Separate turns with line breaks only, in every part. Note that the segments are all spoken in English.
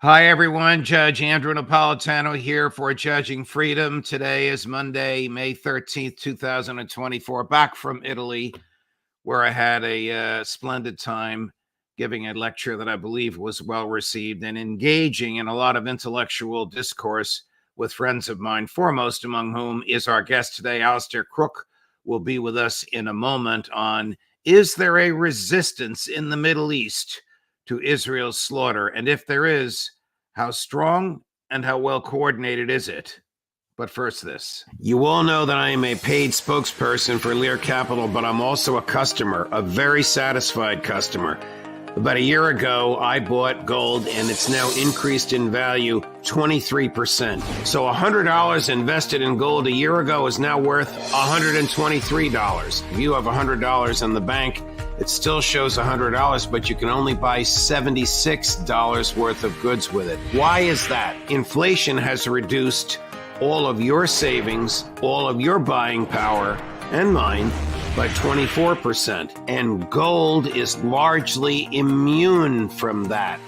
Hi, everyone. Judge Andrew Napolitano here for Judging Freedom. Today is Monday, May 13th, 2024, back from Italy, where I had a splendid time giving a lecture that I believe was well received and engaging in a lot of intellectual discourse with friends of mine, foremost among whom is our guest today, Alastair Crooke, will be with us in a moment on Is there a resistance in the Middle East to Israel's slaughter? And if there is, how strong and how well coordinated is it? But first, this. You all know that I am a paid spokesperson for Lear Capital, but I'm also a customer, a very satisfied customer. About a year ago, I bought gold, and it's now increased in value 23%. So $100 invested in gold a year ago is now worth $123. If you have $100 in the bank, it still shows $100, but you can only buy $76 worth of goods with it. Why is that? Inflation has reduced all of your savings, all of your buying power, and mine, by 24%. And gold is largely immune from that.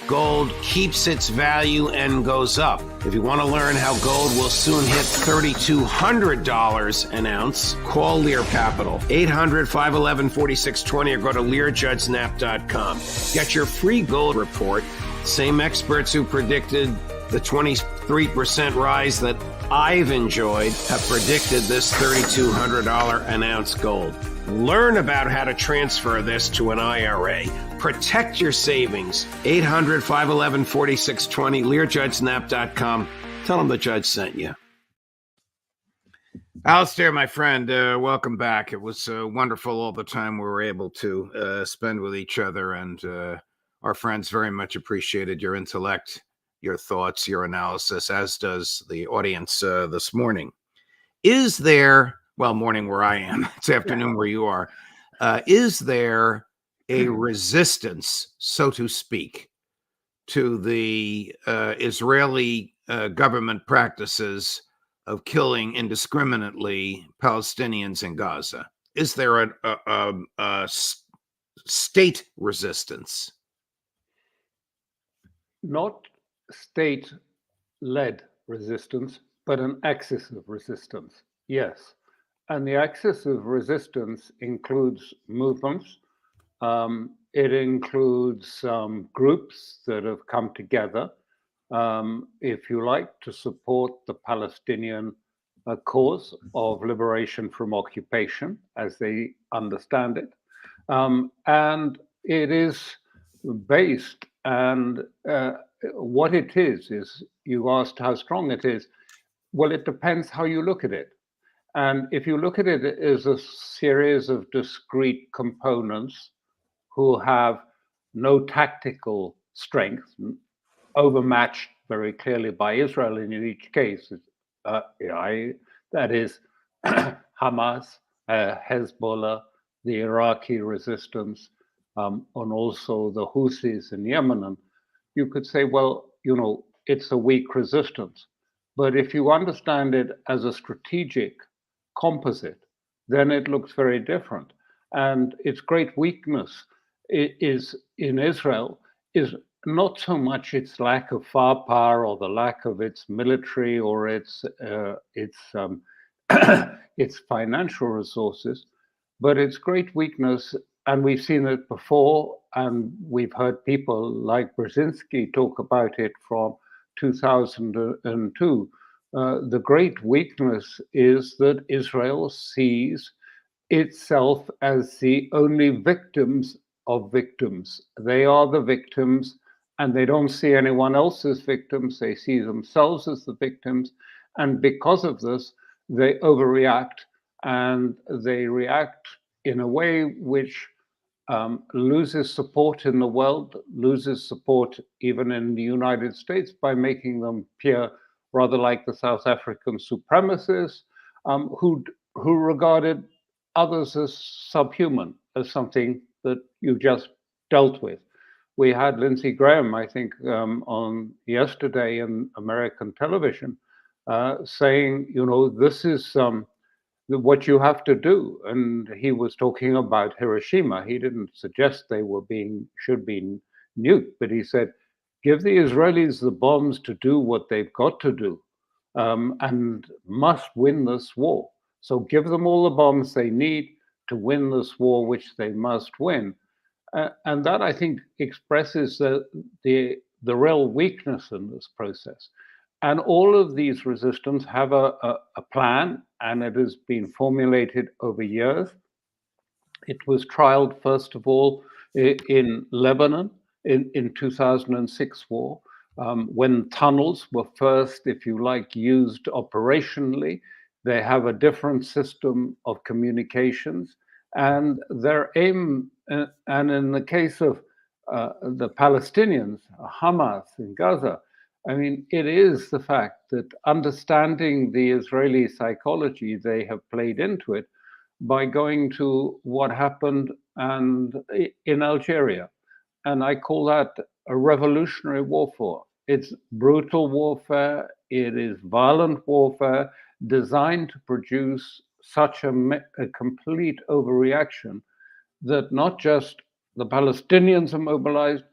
Gold keeps its value and goes up. If you want to learn how gold will soon hit $3,200 an ounce, call Lear Capital, 800-511-4620, or go to LearJudgeSnap.com. Get your free gold report. Same experts who predicted the 23% rise that I've enjoyed have predicted this $3,200 an ounce gold. Learn about how to transfer this to an IRA. Protect your savings. 800-511-4620, LearJudgeSnap.com. Tell them the judge sent you. Alastair, my friend, welcome back. It was wonderful all the time we were able to spend with each other, and our friends very much appreciated your intellect, your thoughts, your analysis, as does the audience this morning. Is there, well, morning where I am, it's afternoon where you are, is there a resistance, so to speak, to the Israeli government practices of killing indiscriminately Palestinians in Gaza? Is there a state resistance?
Not state-led resistance, but an axis of resistance, yes. And the axis of resistance includes movements. It includes groups that have come together, if you like, to support the Palestinian cause of liberation from occupation, as they understand it. And it is based, and what it is you asked how strong it is. Well, it depends how you look at it. And if you look at it as a series of discrete components who have no tactical strength, overmatched very clearly by Israel in each case, that is Hamas, Hezbollah, the Iraqi resistance, and also the Houthis in Yemen. You could say, well, it's a weak resistance. But if you understand it as a strategic composite, then it looks very different. And its great weakness is in Israel is not so much its lack of firepower or the lack of its military or its its financial resources, but its great weakness, and we've seen it before, and we've heard people like Brzezinski talk about it from 2002. The great weakness is that Israel sees itself as the only victims of victims. They are the victims, and they don't see anyone else as victims. They see themselves as the victims. And because of this, they overreact, and they react in a way which loses support in the world, loses support even in the United States, by making them appear rather like the South African supremacists who regarded others as subhuman, as something that you just dealt with. We had Lindsey Graham, I think, on yesterday in American television saying, this is what you have to do. And he was talking about Hiroshima. He didn't suggest they should be nuked, but he said, give the Israelis the bombs to do what they've got to do, and must win this war. So give them all the bombs they need to win this war, which they must win. And that, I think, expresses the real weakness in this process. And all of these resistance have a plan, and it has been formulated over years. It was trialed, first of all, in Lebanon in 2006 war, when tunnels were first, if you like, used operationally. They have a different system of communications, and their aim, and in the case of the Palestinians, Hamas in Gaza, I mean, it is the fact that understanding the Israeli psychology, they have played into it by going to what happened in Algeria. And I call that a revolutionary warfare. It's brutal warfare. It is violent warfare designed to produce such a complete overreaction that not just the Palestinians are mobilized,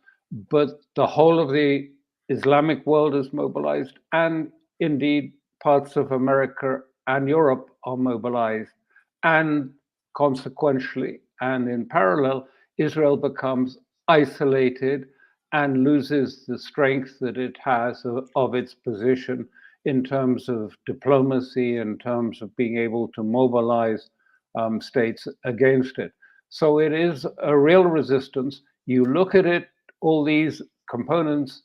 but the whole of the Islamic world is mobilized, and indeed parts of America and Europe are mobilized. And consequentially, and in parallel, Israel becomes isolated and loses the strength that it has of its position in terms of diplomacy, in terms of being able to mobilize states against it. So it is a real resistance. You look at it, all these components,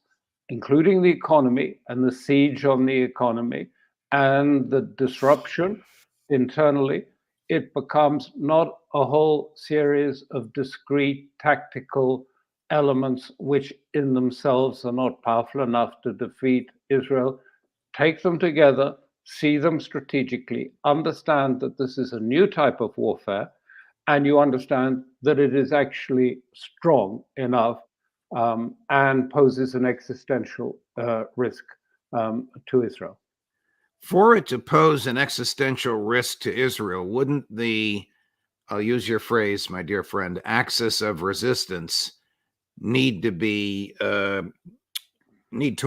including the economy and the siege on the economy and the disruption internally, it becomes not a whole series of discrete tactical elements which in themselves are not powerful enough to defeat Israel. Take them together, see them strategically, understand that this is a new type of warfare, and you understand that it is actually strong enough and poses an existential risk to Israel.
For it to pose an existential risk to Israel, wouldn't I'll use your phrase, my dear friend, axis of resistance need to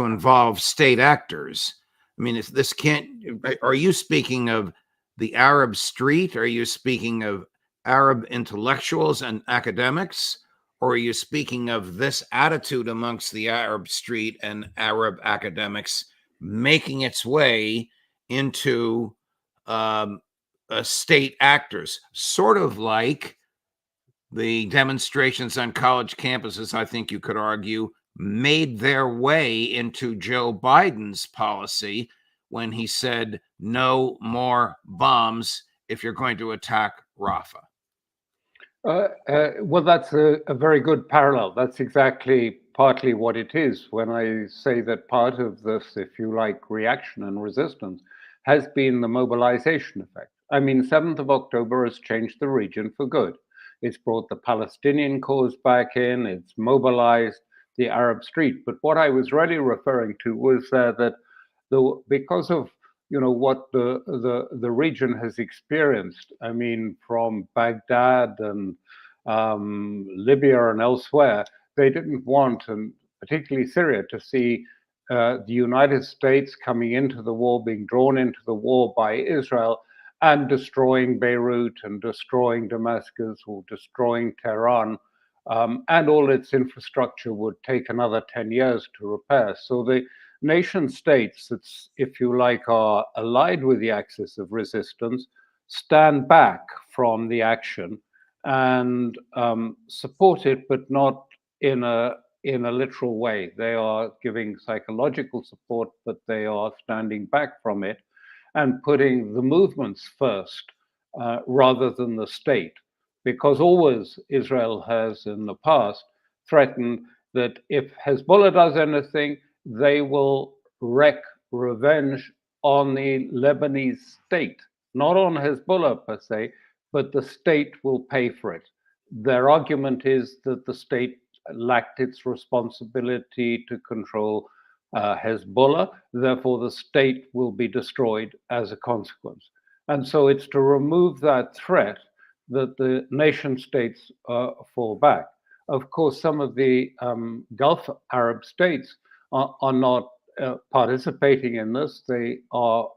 involve state actors? I mean, are you speaking of the Arab street? Are you speaking of Arab intellectuals and academics? Or are you speaking of this attitude amongst the Arab street and Arab academics making its way into state actors, sort of like the demonstrations on college campuses, I think you could argue, made their way into Joe Biden's policy when he said, no more bombs if you're going to attack Rafah?
Well, that's a very good parallel. That's exactly partly what it is when I say that part of this, if you like, reaction and resistance has been the mobilization effect. I mean, 7th of October has changed the region for good. It's brought the Palestinian cause back in, it's mobilized the Arab street. But what I was really referring to was that because of what the region has experienced, I mean, from Baghdad and Libya and elsewhere, they didn't want, and particularly Syria, to see the United States coming into the war, being drawn into the war by Israel, and destroying Beirut and destroying Damascus or destroying Tehran, and all its infrastructure would take another 10 years to repair. So the nation states that, if you like, are allied with the axis of resistance stand back from the action and support it, but not in a literal way. They are giving psychological support, but they are standing back from it and putting the movements first rather than the state. Because always Israel has in the past threatened that if Hezbollah does anything, they will wreak revenge on the Lebanese state, not on Hezbollah per se, but the state will pay for it. Their argument is that the state lacked its responsibility to control Hezbollah, therefore the state will be destroyed as a consequence. And so it's to remove that threat that the nation states fall back. Of course, some of the Gulf Arab states are not participating in this. They are,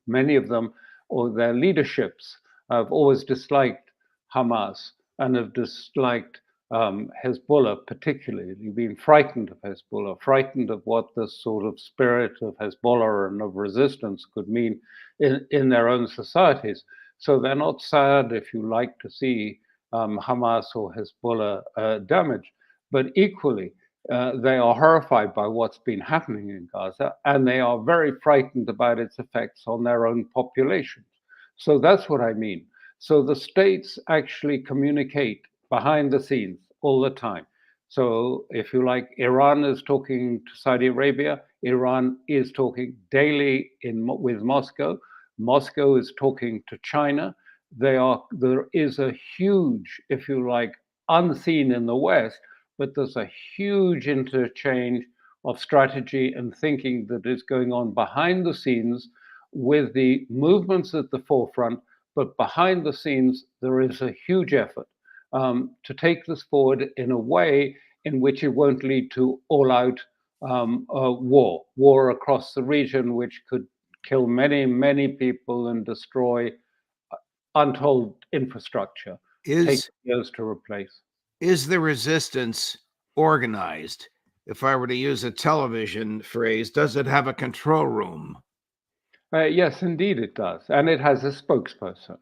many of them, or their leaderships, have always disliked Hamas and have disliked Hezbollah, particularly, been frightened of Hezbollah, frightened of what this sort of spirit of Hezbollah and of resistance could mean in their own societies. So they're not sad, if you like, to see Hamas or Hezbollah damaged, but equally, they are horrified by what's been happening in Gaza, and they are very frightened about its effects on their own populations. So that's what I mean. So the states actually communicate behind the scenes all the time. So if you like, Iran is talking to Saudi Arabia, Iran is talking daily with Moscow, Moscow is talking to China. There is a huge, if you like, unseen in the West, but there's a huge interchange of strategy and thinking that is going on behind the scenes with the movements at the forefront. But behind the scenes, there is a huge effort to take this forward in a way in which it won't lead to all-out war across the region, which could kill many, many people and destroy untold infrastructure, take years to replace.
Is the resistance organized? If I were to use a television phrase, does it have a control room?
Yes, indeed it does. And it has a spokesperson.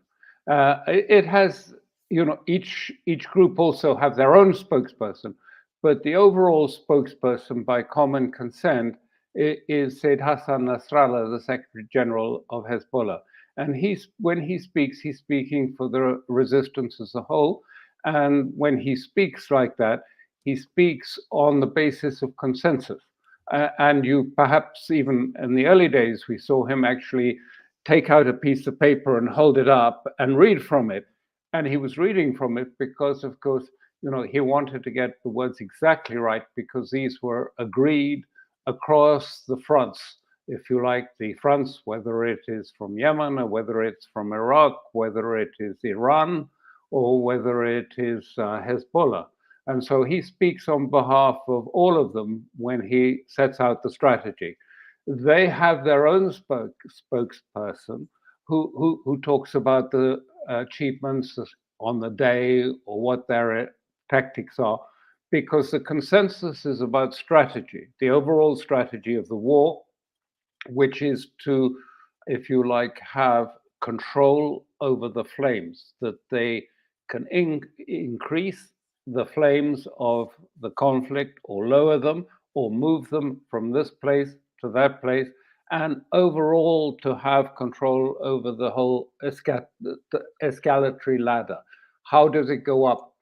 It has, each group also have their own spokesperson, but the overall spokesperson by common consent is Said Hassan Nasrallah, the Secretary General of Hezbollah. And when he speaks, he's speaking for the resistance as a whole. And when he speaks like that, he speaks on the basis of consensus. And you perhaps even in the early days, we saw him actually take out a piece of paper and hold it up and read from it. And he was reading from it because, of course, he wanted to get the words exactly right because these were agreed across the fronts, if you like, the fronts, whether it is from Yemen or whether it's from Iraq, whether it is Iran or whether it is Hezbollah. And so he speaks on behalf of all of them when he sets out the strategy. They have their own spokesperson who talks about the achievements on the day or what their tactics are, because the consensus is about strategy, the overall strategy of the war, which is to, if you like, have control over the flames, that they can increase the flames of the conflict or lower them or move them from this place to that place, and overall to have control over the whole escalatory ladder. How does it go up?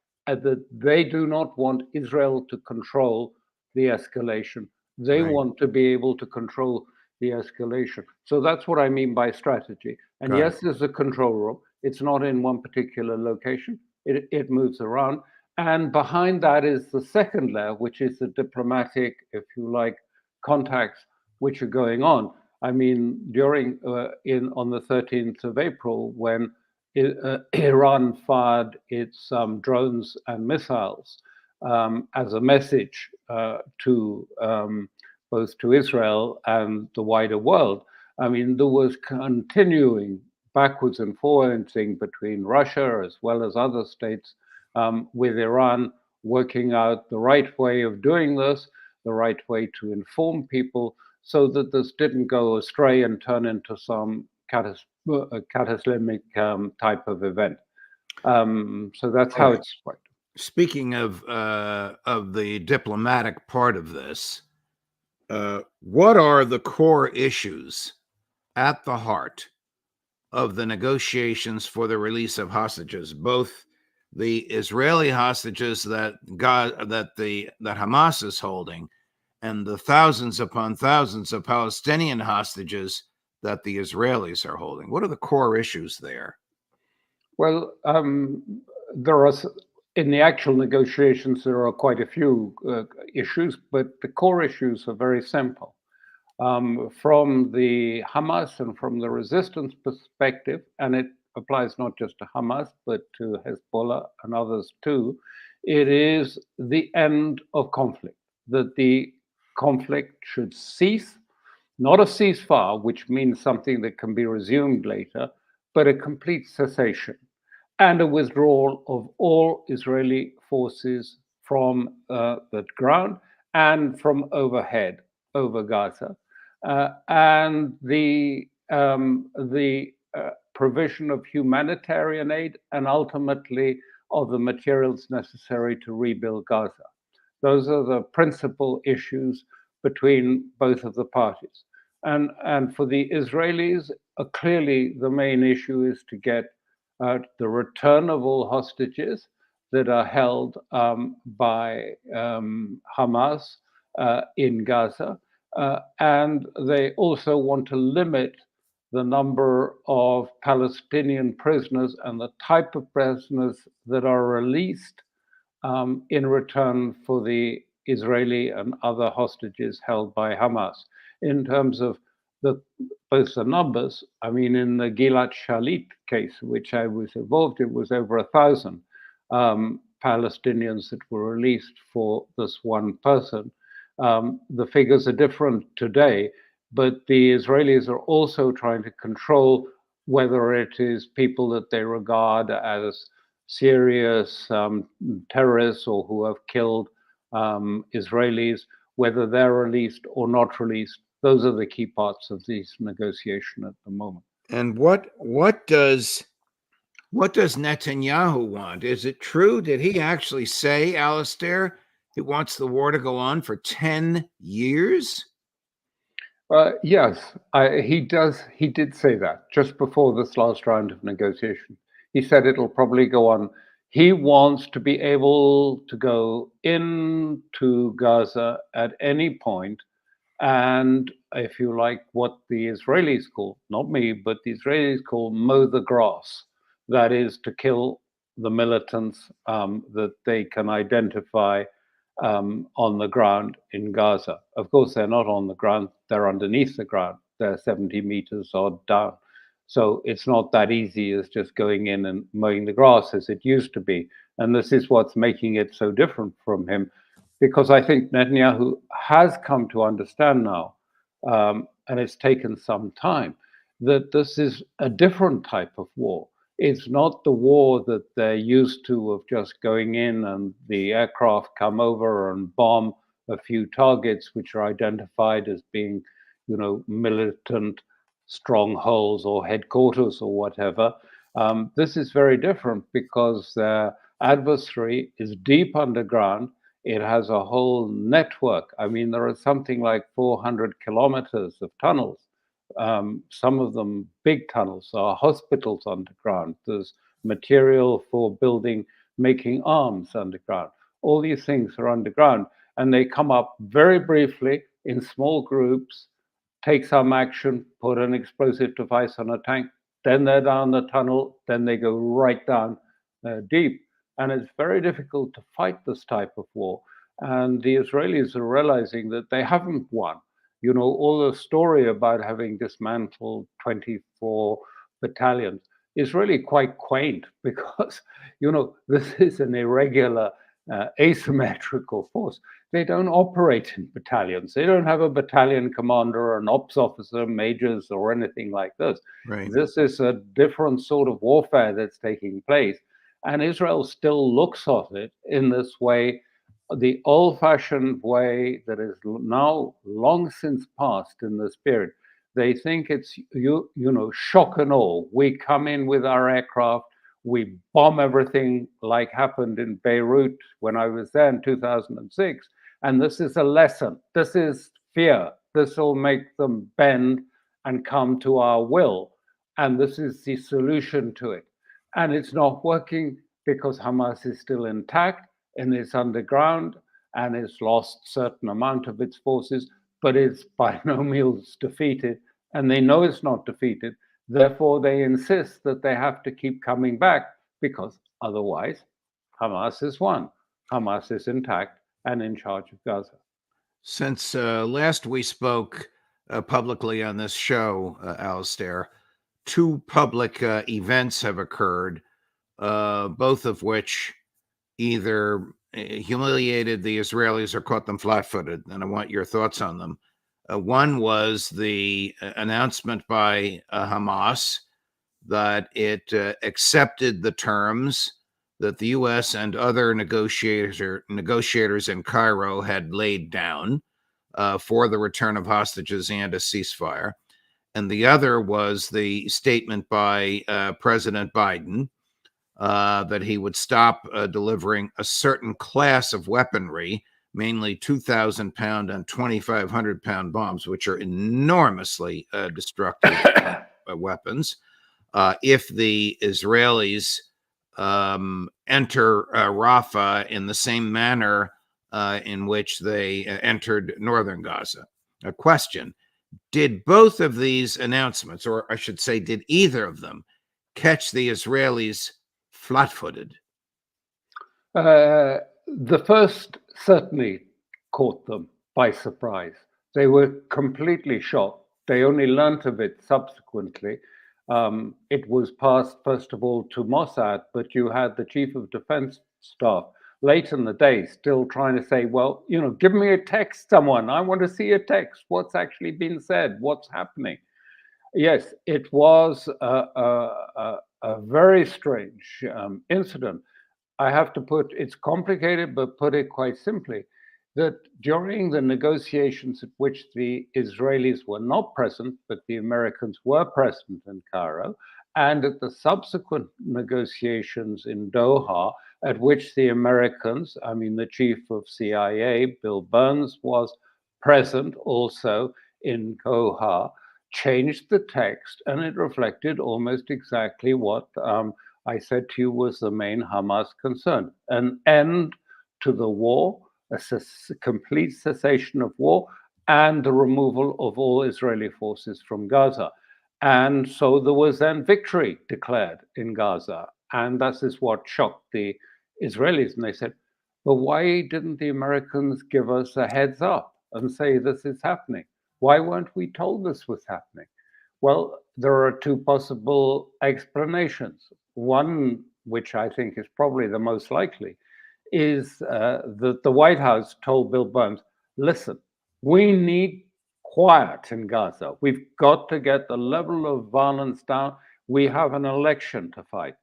They do not want Israel to control the escalation. They want to be able to control the escalation. So that's what I mean by strategy. And yes, there's a control room. It's not in one particular location. It moves around. And behind that is the second layer, which is the diplomatic, if you like, contacts which are going on. I mean, during on the 13th of April, when Iran fired its drones and missiles as a message to both to Israel and the wider world. I mean, there was continuing backwards and forwards between Russia as well as other states with Iran working out the right way of doing this, the right way to inform people so that this didn't go astray and turn into some cataclysmic type of event. So that's how it's worked.
Speaking of the diplomatic part of this, what are the core issues at the heart of the negotiations for the release of hostages, both the Israeli hostages that Hamas is holding, and the thousands upon thousands of Palestinian hostages that the Israelis are holding? What are the core issues there?
Well, there are, in the actual negotiations, there are quite a few issues, but the core issues are very simple. From the Hamas and from the resistance perspective, and it applies not just to Hamas, but to Hezbollah and others too, it is the end of conflict, that the conflict should cease, not a ceasefire, which means something that can be resumed later, but a complete cessation and a withdrawal of all Israeli forces from the ground and from overhead over Gaza, and the provision of humanitarian aid and ultimately of the materials necessary to rebuild Gaza. Those are the principal issues between both of the parties. And for the Israelis, clearly the main issue is to get the return of all hostages that are held by Hamas in Gaza. And they also want to limit the number of Palestinian prisoners and the type of prisoners that are released in return for the Israeli and other hostages held by Hamas. In terms of both the numbers, I mean, in the Gilad Shalit case, which I was involved in, was over 1,000 Palestinians that were released for this one person. The figures are different today, but the Israelis are also trying to control whether it is people that they regard as serious terrorists or who have killed Israelis, whether they're released or not released. Those are the key parts of this negotiation at the moment.
And what does Netanyahu want? Is it true? Did he actually say, Alastair, he wants the war to go on for 10 years?
Yes, he does. He did say that just before this last round of negotiation. He said it'll probably go on. He wants to be able to go into Gaza at any point, and if you like, what the Israelis call, not me, but the Israelis call mow the grass. That is to kill the militants that they can identify on the ground in Gaza. Of course, they're not on the ground, they're underneath the ground. They're 70 meters odd down. So it's not that easy as just going in and mowing the grass as it used to be. And this is what's making it so different from him, because I think Netanyahu has come to understand now, and it's taken some time, that this is a different type of war. It's not the war that they're used to of just going in and the aircraft come over and bomb a few targets which are identified as being, militant strongholds or headquarters or whatever. This is very different because their adversary is deep underground. It has a whole network. I mean, there are something like 400 kilometers of tunnels. Some of them big tunnels. There are hospitals underground. There's material for building, making arms underground. All these things are underground, and they come up very briefly in small groups, take some action, put an explosive device on a tank, then they're down the tunnel, then they go right down deep. And it's very difficult to fight this type of war. And the Israelis are realizing that they haven't won. All the story about having dismantled 24 battalions is really quite quaint because, this is an irregular, asymmetrical force. They don't operate in battalions. They don't have a battalion commander or an ops officer, majors, or anything like this.
Right.
This is a different sort of warfare that's taking place. And Israel still looks at it in this way, the old-fashioned way that is now long since past in this period. They think it's, shock and awe. We come in with our aircraft, we bomb everything like happened in Beirut when I was there in 2006. And this is a lesson. This is fear. This will make them bend and come to our will. And this is the solution to it. And it's not working because Hamas is still intact and it's underground and it's lost certain amount of its forces, but it's by no means defeated. And they know it's not defeated. Therefore, they insist that they have to keep coming back because otherwise Hamas is won. Hamas is intact and in charge of Gaza.
Since last we spoke publicly on this show, Alastair, two public events have occurred, both of which either humiliated the Israelis or caught them flat-footed, and I want your thoughts on them. One was the announcement by Hamas that it accepted the terms that the U.S. and other negotiators in Cairo had laid down for the return of hostages and a ceasefire. And the other was the statement by President Biden that he would stop delivering a certain class of weaponry, mainly 2,000-pound and 2,500-pound bombs, which are enormously destructive weapons. If the Israelis enter Rafah in the same manner in which they entered northern Gaza. A question: did both of these announcements, or I should say, did either of them catch the Israelis flat-footed?
The first certainly caught them by surprise. They were completely shocked. They only learnt of it subsequently. It was passed, first of all, to Mossad, but you had the chief of defense staff late in the day still trying to say, well, give me a text, someone. I want to see a text. What's actually been said? What's happening? Yes, it was a very strange incident. I have to it's complicated, but put it quite simply, that during the negotiations at which the Israelis were not present, but the Americans were present in Cairo, and at the subsequent negotiations in Doha, at which the Americans, the chief of CIA, Bill Burns, was present also in Doha, changed the text, and it reflected almost exactly what I said to you was the main Hamas concern: an end to the war, a complete cessation of war, and the removal of all Israeli forces from Gaza. And so there was then victory declared in Gaza. And that is what shocked the Israelis. And they said, but why didn't the Americans give us a heads up and say this is happening? Why weren't we told this was happening? Well, there are two possible explanations. One, which I think is probably the most likely, is that the White House told Bill Burns, listen, we need quiet in Gaza. We've got to get the level of violence down. We have an election to fight.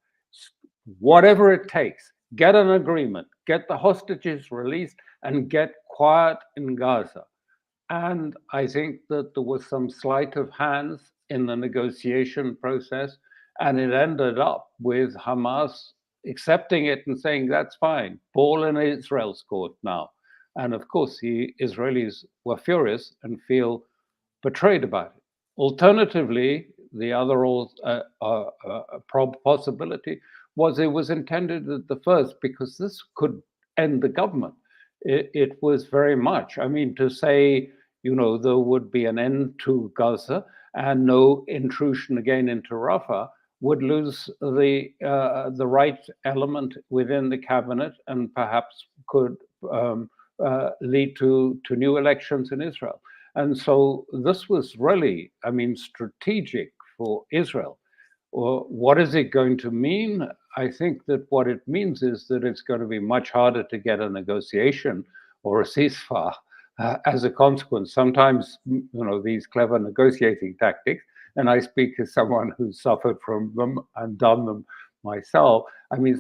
Whatever it takes, get an agreement, get the hostages released, and get quiet in Gaza. And I think that there was some sleight of hands in the negotiation process, and it ended up with Hamas accepting it and saying, that's fine, ball in Israel's court now. And of course, the Israelis were furious and feel betrayed about it. Alternatively, the other possibility was it was intended at the first because this could end the government. It was very much, to say, there would be an end to Gaza and no intrusion again into Rafah would lose the right element within the cabinet and perhaps could lead to new elections in Israel. And so this was really, strategic for Israel. What is it going to mean? I think that what it means is that it's going to be much harder to get a negotiation or a ceasefire as a consequence. Sometimes, these clever negotiating tactics, and I speak as someone who's suffered from them and done them myself,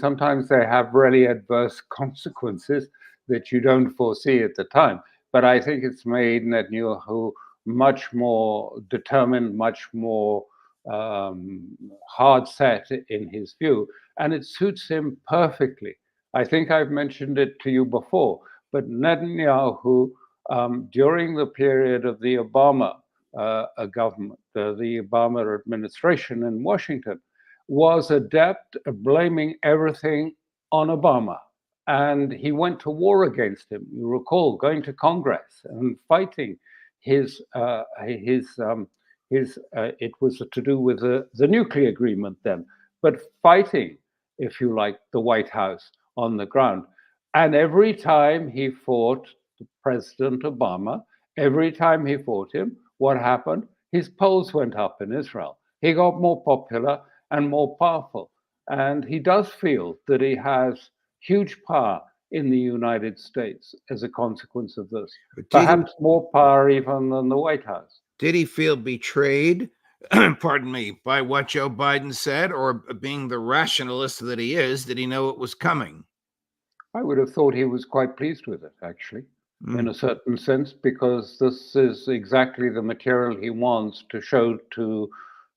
sometimes they have really adverse consequences that you don't foresee at the time. But I think it's made Netanyahu much more determined, much more hard set in his view, and it suits him perfectly. I think I've mentioned it to you before, but Netanyahu, during the period of the Obama government, the Obama administration in Washington, was adept at blaming everything on Obama. And he went to war against him. You recall going to Congress and fighting it was to do with the nuclear agreement then, but fighting, if you like, the White House on the ground. And every time he fought President Obama, every time he fought him, what happened? His polls went up in Israel. He got more popular and more powerful. And he does feel that he has huge power in the United States as a consequence of this.
Did
Perhaps more power even than the White House.
Did he feel betrayed, pardon me, by what Joe Biden said, or being the rationalist that he is, did he know it was coming?
I would have thought he was quite pleased with it, actually, in
Mm.
a certain sense, because this is exactly the material he wants to show to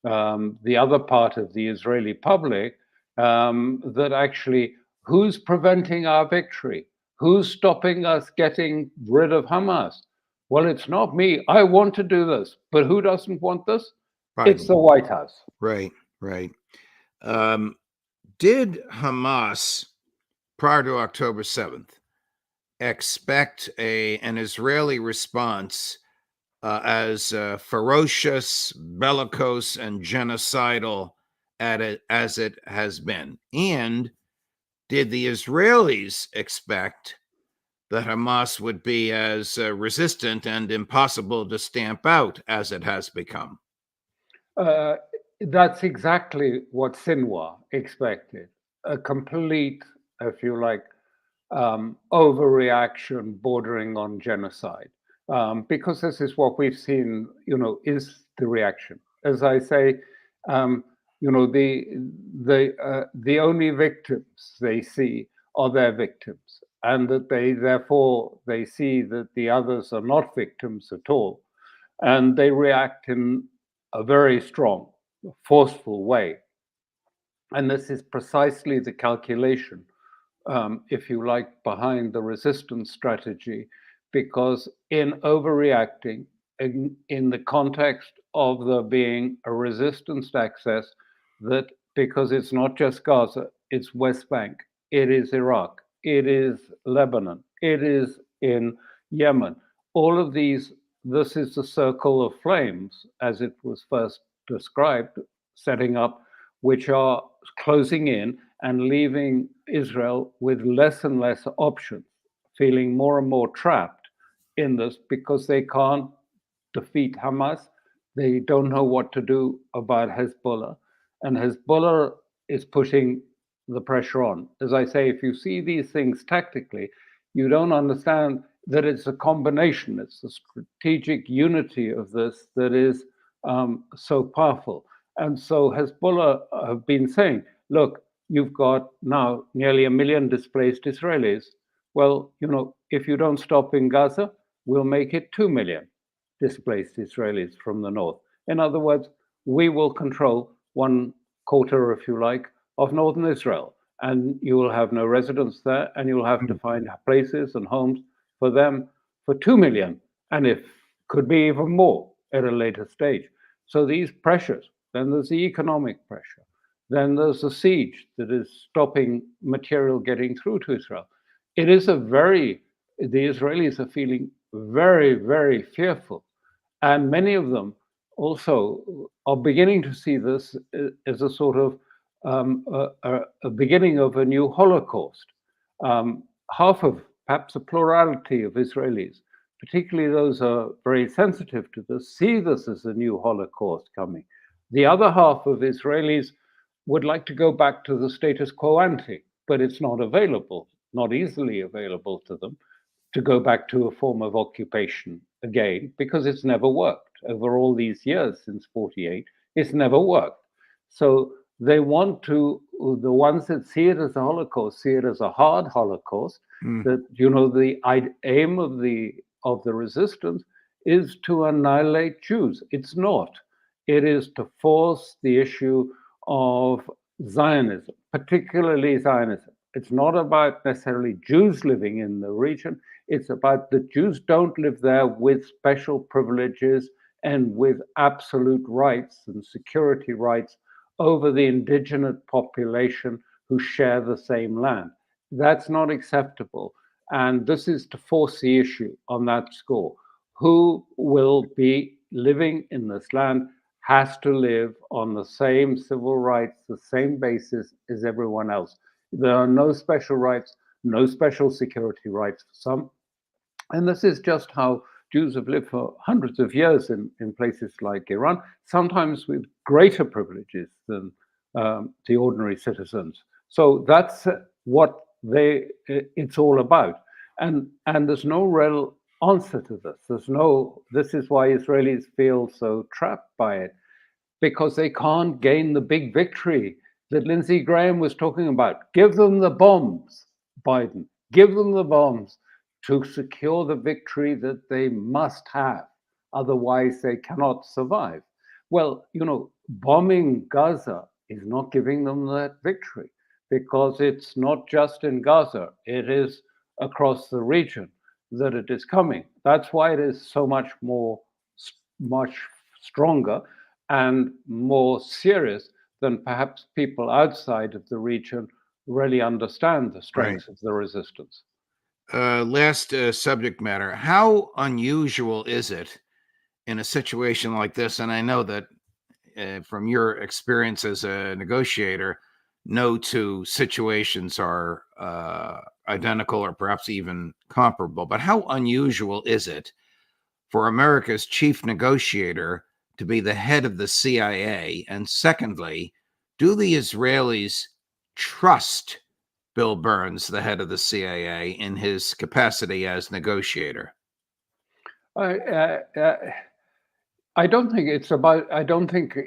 the other part of the Israeli public that actually who's preventing our victory? Who's stopping us getting rid of Hamas? Well, it's not me. I want to do this. But who doesn't want this? It's
Biden.
the White House.
Right, right. Did Hamas, prior to October 7th, expect an Israeli response as ferocious, bellicose, and genocidal as it has been? And did the Israelis expect that Hamas would be as resistant and impossible to stamp out as it has become?
That's exactly what Sinwar expected. A complete, if you like, overreaction bordering on genocide. Because this is what we've seen, is the reaction. As I say, the only victims they see are their victims, and that therefore they see that the others are not victims at all, and they react in a very strong, forceful way. And this is precisely the calculation, if you like, behind the resistance strategy, because in overreacting, in the context of there being a resistance access, that because it's not just Gaza, it's West Bank, it is Iraq, it is Lebanon, it is in Yemen. All of these, this is the circle of flames, as it was first described, setting up, which are closing in and leaving Israel with less and less options, feeling more and more trapped in this because they can't defeat Hamas. They don't know what to do about Hezbollah. And Hezbollah is putting the pressure on. As I say, if you see these things tactically, you don't understand that it's a combination, it's the strategic unity of this that is so powerful. And so Hezbollah have been saying, look, you've got now nearly 1 million displaced Israelis. Well, if you don't stop in Gaza, we'll make it 2 million displaced Israelis from the north. In other words, we will control 1/4, if you like, of northern Israel. And you will have no residents there, and you'll have to find places and homes for them for 2 million, and if could be even more at a later stage. So these pressures, then there's the economic pressure, then there's the siege that is stopping material getting through to Israel. It is the Israelis are feeling very, very fearful. And many of them also are beginning to see this as a sort of a beginning of a new Holocaust. Half of, perhaps a plurality of Israelis, particularly those who are very sensitive to this, see this as a new Holocaust coming. The other half of Israelis would like to go back to the status quo ante, but it's not available, not easily available to them, to go back to a form of occupation again, because it's never worked. Over all these years since 48, it's never worked. So they want to, the ones that see it as a Holocaust, see it as a hard Holocaust, that, the aim of the resistance is to annihilate Jews. It's not. It is to force the issue of Zionism, particularly Zionism. It's not about necessarily Jews living in the region. It's about the Jews don't live there with special privileges and with absolute rights and security rights over the indigenous population who share the same land. That's not acceptable. And this is to force the issue on that score. Who will be living in this land has to live on the same civil rights, the same basis as everyone else. There are no special rights, no special security rights for some. And this is just how Jews have lived for hundreds of years in places like Iran, sometimes with greater privileges than the ordinary citizens. So that's what it's all about. And there's no real answer to this. This is why Israelis feel so trapped by it, because they can't gain the big victory that Lindsey Graham was talking about. Give them the bombs, Biden. Give them the bombs to secure the victory that they must have. Otherwise, they cannot survive. Well, bombing Gaza is not giving them that victory, because it's not just in Gaza, it is across the region that it is coming. That's why it is so much stronger and more serious than perhaps people outside of the region really understand the strengths of the resistance.
Last subject matter. How unusual is it in a situation like this? And I know that from your experience as a negotiator, no two situations are identical or perhaps even comparable. But how unusual is it for America's chief negotiator to be the head of the CIA? And secondly, do the Israelis trust Bill Burns, the head of the CIA, in his capacity as negotiator?
I don't think it's about, I don't think,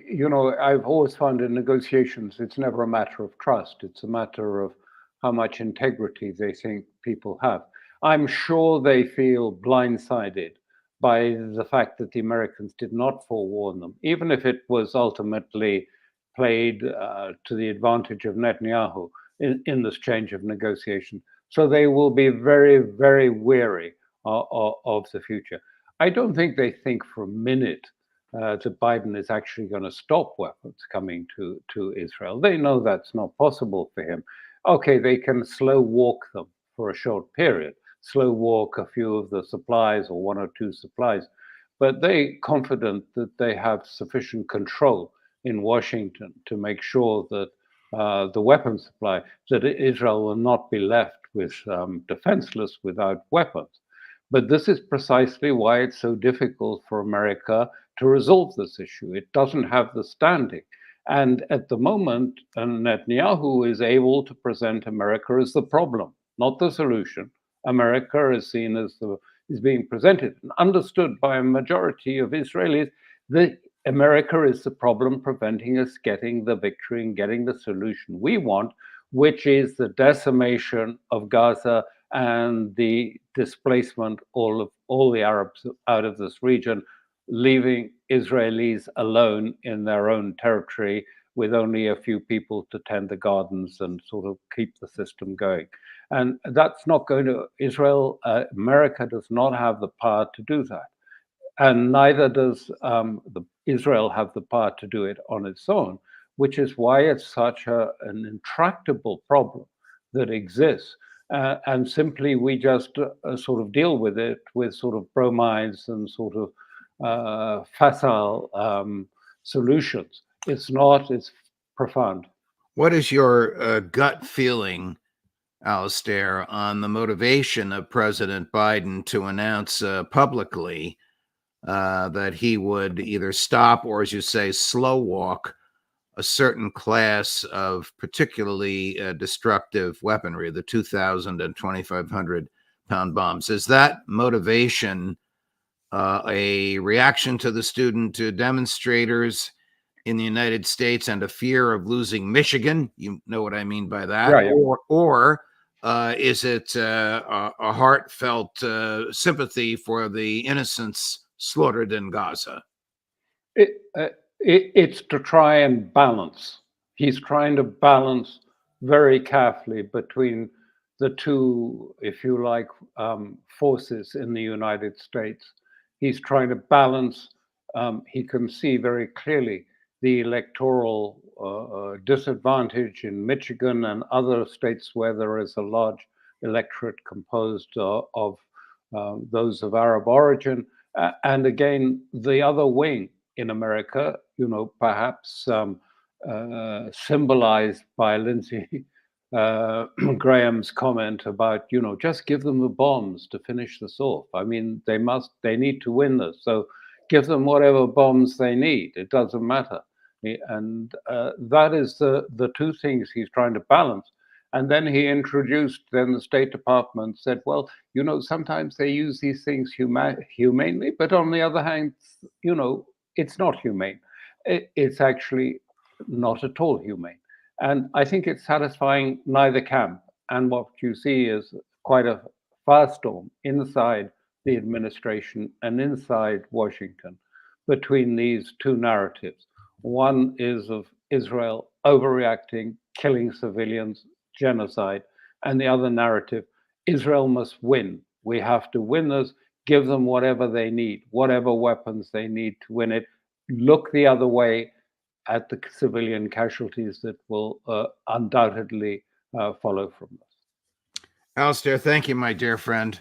I've always found in negotiations, it's never a matter of trust. It's a matter of how much integrity they think people have. I'm sure they feel blindsided by the fact that the Americans did not forewarn them, even if it was ultimately played to the advantage of Netanyahu in this change of negotiation. So they will be very, very wary of the future. I don't think they think for a minute that Biden is actually going to stop weapons coming to Israel. They know that's not possible for him. Okay, they can slow walk them for a short period, slow walk a few of the supplies or one or two supplies, but they're confident that they have sufficient control in Washington to make sure that the weapon supply, that Israel will not be left with defenseless without weapons. But this is precisely why it's so difficult for America to resolve this issue. It doesn't have the standing. And at the moment, Netanyahu is able to present America as the problem, not the solution. America is seen as is being presented and understood by a majority of Israelis that America is the problem preventing us getting the victory and getting the solution we want, which is the decimation of Gaza and the displacement of all the Arabs out of this region, leaving Israelis alone in their own territory with only a few people to tend the gardens and sort of keep the system going. And that's not going to, America does not have the power to do that. And neither does Israel have the power to do it on its own, which is why it's such an intractable problem that exists. And simply we just sort of deal with it with sort of bromides and sort of facile solutions. It's not, it's profound.
What is your gut feeling, Alastair, on the motivation of President Biden to announce publicly that he would either stop or, as you say, slow walk a certain class of particularly destructive weaponry, the 2,000 and 2,500 pound bombs? Is that motivation a reaction to the student demonstrators in the United States and a fear of losing Michigan? You know what I mean by that?
Right.
Or is it a heartfelt sympathy for the innocents slaughtered in Gaza?
It's to try and balance. He's trying to balance very carefully between the two, if you like, forces in the United States. He's trying to balance. He can see very clearly the electoral disadvantage in Michigan and other states where there is a large electorate composed of those of Arab origin. And again, the other wing in America, perhaps symbolized by Lindsey Graham's comment about, just give them the bombs to finish this off. I mean, they need to win this. So give them whatever bombs they need. It doesn't matter. And that is the two things he's trying to balance. And then he introduced, then the State Department said, well, sometimes they use these things humanely, but on the other hand, it's not humane. It's actually not at all humane. And I think it's satisfying neither camp. And what you see is quite a firestorm inside the administration and inside Washington between these two narratives. One is of Israel overreacting, killing civilians, genocide, and the other narrative, Israel must win. We have to win this, give them whatever they need, whatever weapons they need to win it. Look the other way at the civilian casualties that will undoubtedly follow from this.
Alastair, thank you, my dear friend.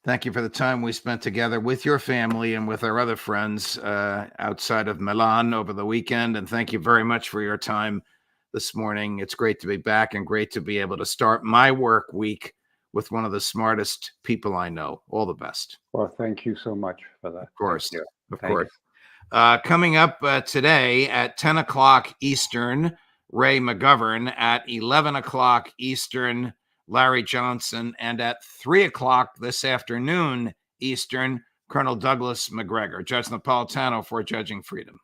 Thank you for the time we spent together with your family and with our other friends outside of Milan over the weekend. And thank you very much for your time this morning. It's great to be back and great to be able to start my work week with one of the smartest people I know. All the best.
Well, thank you so much for that.
Of course. Of
Thank
course. Coming up today at 10 o'clock Eastern, Ray McGovern. At 11 o'clock Eastern, Larry Johnson. And at 3 o'clock this afternoon Eastern, Colonel Douglas McGregor. Judge Napolitano for Judging Freedom.